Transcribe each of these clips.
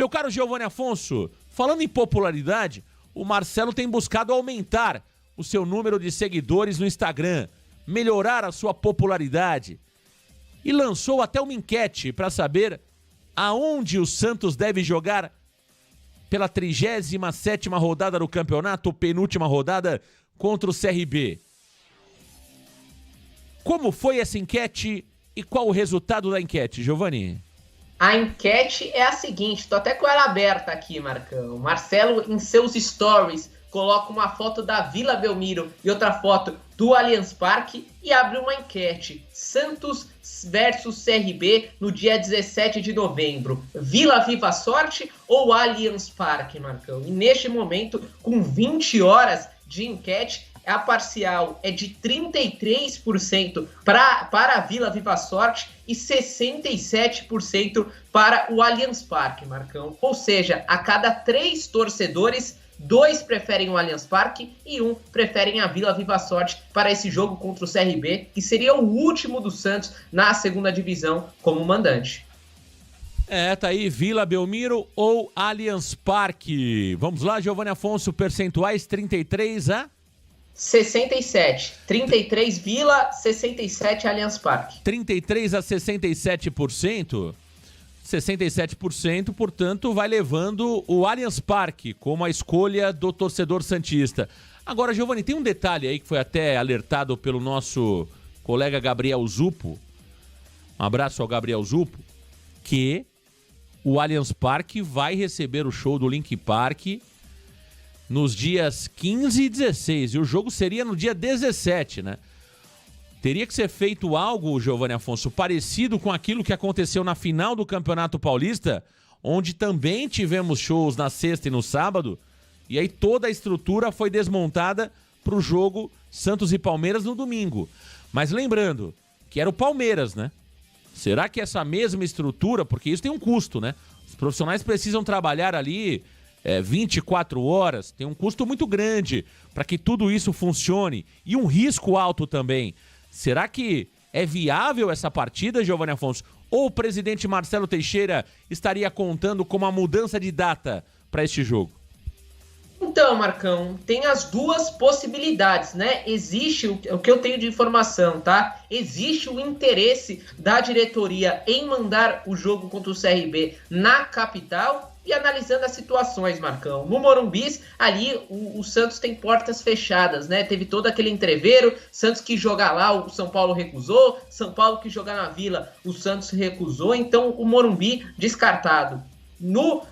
Meu caro Giovanni Afonso, falando em popularidade, o Marcelo tem buscado aumentar o seu número de seguidores no Instagram, melhorar a sua popularidade e lançou até uma enquete para saber aonde o Santos deve jogar pela 37ª rodada do campeonato, penúltima rodada contra o CRB. Como foi essa enquete e qual o resultado da enquete, Giovanni? A enquete é a seguinte, tô até com ela aberta aqui, Marcão. Marcelo, em seus stories, coloca uma foto da Vila Belmiro e outra foto do Allianz Parque e abre uma enquete. Santos versus CRB no dia 17 de novembro. Vila Viva Sorte ou Allianz Parque, Marcão? E neste momento, com 20 horas de enquete, a parcial é de 33% para a Vila Viva Sorte e 67% para o Allianz Parque, Marcão. Ou seja, a cada 3 torcedores, 2 preferem o Allianz Parque e 1 preferem a Vila Viva Sorte para esse jogo contra o CRB, que seria o último do Santos na segunda divisão como mandante. Tá aí, Vila Belmiro ou Allianz Parque. Vamos lá, Giovanni Afonso, percentuais 33 a... 67. 33 Vila, 67 Allianz Parque. 33 a 67%. 67%, portanto, vai levando o Allianz Parque como a escolha do torcedor santista. Agora, Giovanni, tem um detalhe aí que foi até alertado pelo nosso colega Gabriel Zupo. Um abraço ao Gabriel Zupo. Que o Allianz Parque vai receber o show do Linkin Park nos dias 15 e 16. E o jogo seria no dia 17, né? Teria que ser feito algo, Giovanni Afonso, parecido com aquilo que aconteceu na final do Campeonato Paulista, onde também tivemos shows na sexta e no sábado, e aí toda a estrutura foi desmontada para o jogo Santos e Palmeiras no domingo. Mas lembrando que era o Palmeiras, né? Será que essa mesma estrutura, porque isso tem um custo, né? Os profissionais precisam trabalhar ali 24 horas, tem um custo muito grande para que tudo isso funcione e um risco alto também. Será que é viável essa partida, Giovanni Afonso? Ou o presidente Marcelo Teixeira estaria contando com uma mudança de data para este jogo? Então, Marcão, tem as duas possibilidades, né? Existe o que eu tenho de informação, tá? Existe o interesse da diretoria em mandar o jogo contra o CRB na capital e analisando as situações, Marcão. No Morumbi, ali o Santos tem portas fechadas, né? Teve todo aquele entreveiro, Santos que jogar lá, o São Paulo recusou, São Paulo que jogar na Vila, o Santos recusou, então o Morumbi descartado. No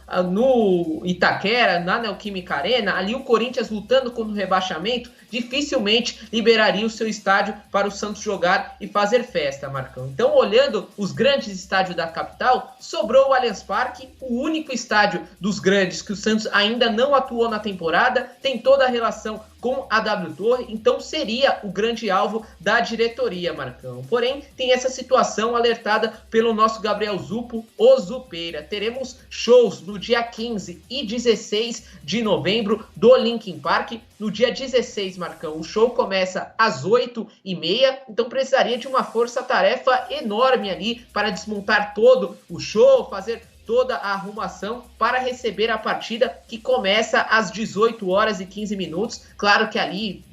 Itaquera, na Neoquímica Arena, ali o Corinthians lutando contra o rebaixamento, dificilmente liberaria o seu estádio para o Santos jogar e fazer festa, Marcão. Então, olhando os grandes estádios da capital, sobrou o Allianz Parque, o único estádio dos grandes que o Santos ainda não atuou na temporada, tem toda a relação com a W Torre, então seria o grande alvo da diretoria, Marcão. Porém, tem essa situação alertada pelo nosso Gabriel Zupo, o Zupeira. Teremos shows no dia 15 e 16 de novembro do Linkin Park. No dia 16, Marcão, o show começa às 8h30, então precisaria de uma força-tarefa enorme ali para desmontar todo o show, fazer toda a arrumação para receber a partida que começa às 18 horas e 15 minutos. Claro que ali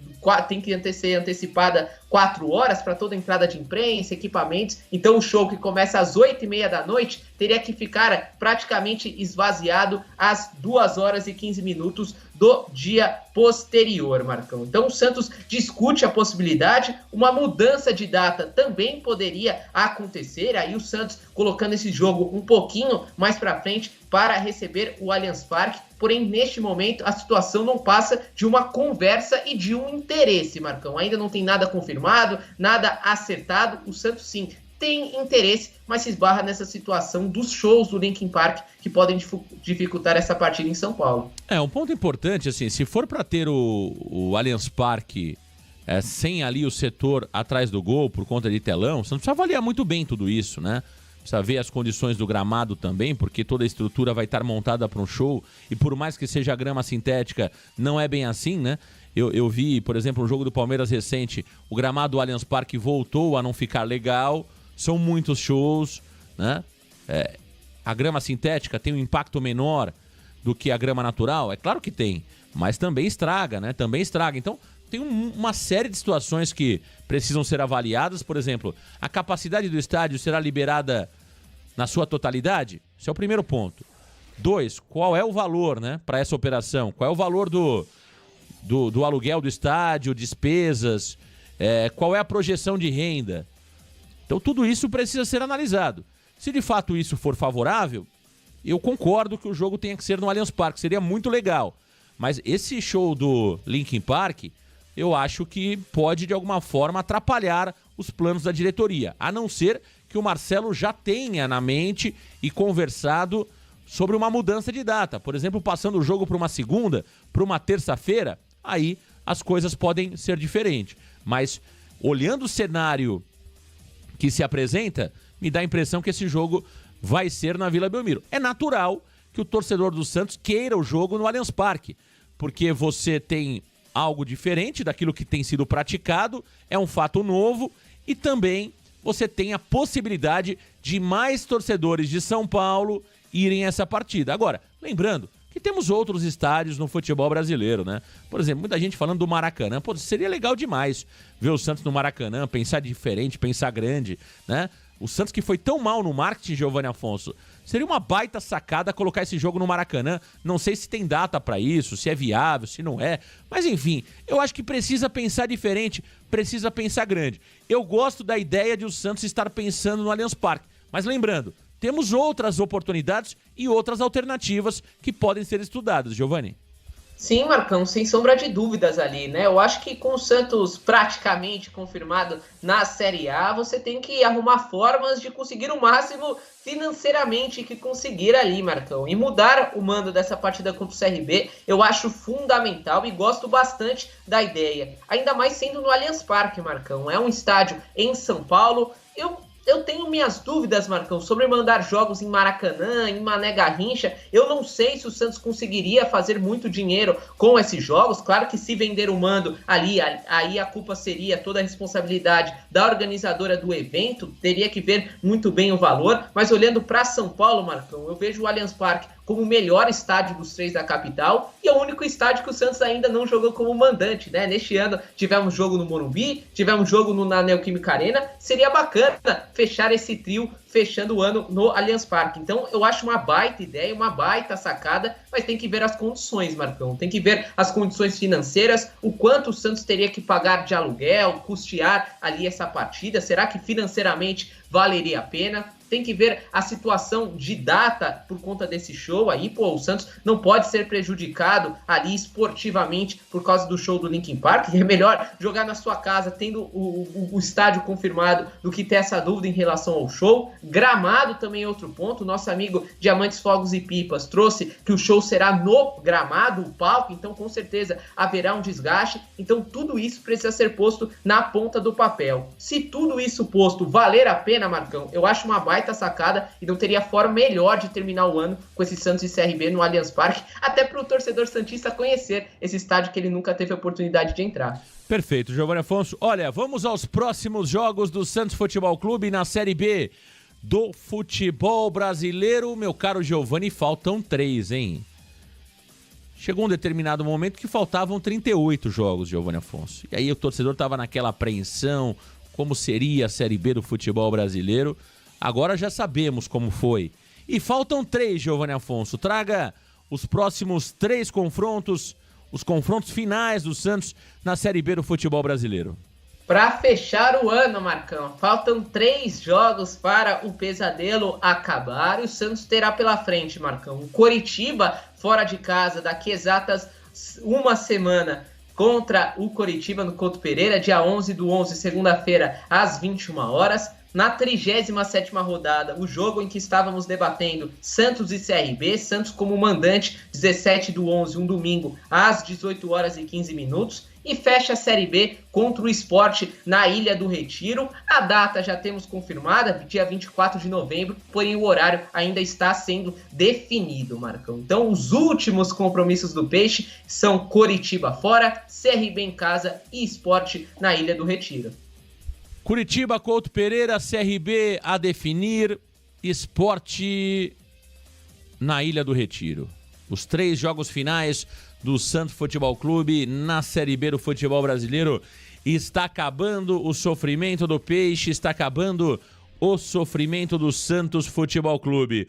tem que ser antecipada 4 horas para toda a entrada de imprensa, equipamentos. Então o show que começa às 8h30 da noite teria que ficar praticamente esvaziado às 2 horas e 15 minutos do dia posterior, Marcão. Então o Santos discute a possibilidade, uma mudança de data também poderia acontecer, aí o Santos colocando esse jogo um pouquinho mais para frente para receber o Allianz Parque. Porém, neste momento, a situação não passa de uma conversa e de um interesse, Marcão. Ainda não tem nada confirmado, nada acertado. O Santos, sim, tem interesse, mas se esbarra nessa situação dos shows do Linkin Park que podem dificultar essa partida em São Paulo. Um ponto importante, assim, se for para ter o Allianz Parque sem ali o setor atrás do gol por conta de telão, você não precisa avaliar muito bem tudo isso, né? Precisa ver as condições do gramado também, porque toda a estrutura vai estar montada para um show, e por mais que seja grama sintética, não é bem assim, né? Eu vi, por exemplo, um jogo do Palmeiras recente, o gramado do Allianz Parque voltou a não ficar legal, são muitos shows, né? a grama sintética tem um impacto menor do que a grama natural? É claro que tem, mas também estraga, né? Também estraga. Então, tem uma série de situações que precisam ser avaliadas. Por exemplo, a capacidade do estádio será liberada na sua totalidade? Esse é o primeiro ponto. 2, qual é o valor, né, para essa operação? Qual é o valor do aluguel do estádio, despesas? Qual é a projeção de renda? Então, tudo isso precisa ser analisado. Se de fato isso for favorável, eu concordo que o jogo tenha que ser no Allianz Parque, seria muito legal. Mas esse show do Linkin Park, eu acho que pode de alguma forma atrapalhar os planos da diretoria, a não ser que o Marcelo já tenha na mente e conversado sobre uma mudança de data. Por exemplo, passando o jogo para uma segunda, para uma terça-feira, aí as coisas podem ser diferentes. Mas olhando o cenário que se apresenta, me dá a impressão que esse jogo vai ser na Vila Belmiro. É natural que o torcedor do Santos queira o jogo no Allianz Parque, porque você tem algo diferente daquilo que tem sido praticado, é um fato novo e também você tem a possibilidade de mais torcedores de São Paulo irem a essa partida. Agora, lembrando que temos outros estádios no futebol brasileiro, né? Por exemplo, muita gente falando do Maracanã. Pô, seria legal demais ver o Santos no Maracanã, pensar diferente, pensar grande, né? O Santos que foi tão mal no marketing, Giovanni Afonso, seria uma baita sacada colocar esse jogo no Maracanã. Não sei se tem data pra isso, se é viável, se não é. Mas enfim, eu acho que precisa pensar diferente, precisa pensar grande. Eu gosto da ideia de o Santos estar pensando no Allianz Parque. Mas lembrando, temos outras oportunidades e outras alternativas que podem ser estudadas, Giovanni. Sim, Marcão, sem sombra de dúvidas ali, né? Eu acho que com o Santos praticamente confirmado na Série A, você tem que arrumar formas de conseguir o máximo financeiramente que conseguir ali, Marcão. E mudar o mando dessa partida contra o CRB, eu acho fundamental e gosto bastante da ideia. Ainda mais sendo no Allianz Parque, Marcão. É um estádio em São Paulo. Eu tenho minhas dúvidas, Marcão, sobre mandar jogos em Maracanã, em Mané Garrincha. Eu não sei se o Santos conseguiria fazer muito dinheiro com esses jogos. Claro que se vender o mando ali, aí a culpa seria toda a responsabilidade da organizadora do evento. Teria que ver muito bem o valor. Mas olhando para São Paulo, Marcão, eu vejo o Allianz Parque como o melhor estádio dos 3 da capital e é o único estádio que o Santos ainda não jogou como mandante, né? Neste ano tivemos jogo no Morumbi, tivemos jogo na Neoquímica Arena. Seria bacana fechar esse trio fechando o ano no Allianz Parque. Então eu acho uma baita ideia, uma baita sacada, mas tem que ver as condições, Marcão. Tem que ver as condições financeiras, o quanto o Santos teria que pagar de aluguel, custear ali essa partida. Será que financeiramente valeria a pena? Tem que ver a situação de data por conta desse show aí. Pô, o Santos não pode ser prejudicado ali esportivamente por causa do show do Linkin Park. É melhor jogar na sua casa tendo o estádio confirmado do que ter essa dúvida em relação ao show. Gramado também é outro ponto. Nosso amigo Diamantes, Fogos e Pipas trouxe que o show será no gramado, o palco. Então, com certeza, haverá um desgaste. Então, tudo isso precisa ser posto na ponta do papel. Se tudo isso posto valer a pena, Marcão, eu acho uma baita sacada e não teria forma melhor de terminar o ano com esse Santos e CRB no Allianz Parque, até para o torcedor santista conhecer esse estádio que ele nunca teve a oportunidade de entrar. Perfeito, Giovanni Afonso. Olha, vamos aos próximos jogos do Santos Futebol Clube na Série B do futebol brasileiro. Meu caro Giovanni, faltam 3, hein? Chegou um determinado momento que faltavam 38 jogos, Giovanni Afonso. E aí o torcedor estava naquela apreensão, como seria a Série B do futebol brasileiro. Agora já sabemos como foi. E faltam 3, Giovanni Afonso. Traga os próximos 3 confrontos, os confrontos finais do Santos na Série B do futebol brasileiro. Para fechar o ano, Marcão, faltam 3 jogos para o pesadelo acabar. E o Santos terá pela frente, Marcão, o Coritiba fora de casa daqui exatas uma semana contra o Coritiba no Couto Pereira, dia 11/11, segunda-feira, às 21 horas. Na 37ª rodada, o jogo em que estávamos debatendo Santos e CRB, Santos como mandante, 17/11, um domingo, às 18h15. E fecha a Série B contra o Sport na Ilha do Retiro. A data já temos confirmada, dia 24 de novembro, porém o horário ainda está sendo definido, Marcão. Então os últimos compromissos do Peixe são Coritiba fora, CRB em casa e Sport na Ilha do Retiro. Curitiba, Couto Pereira, CRB a definir, Sport na Ilha do Retiro. Os 3 jogos finais do Santos Futebol Clube na Série B do futebol brasileiro. Está acabando o sofrimento do Peixe, está acabando o sofrimento do Santos Futebol Clube.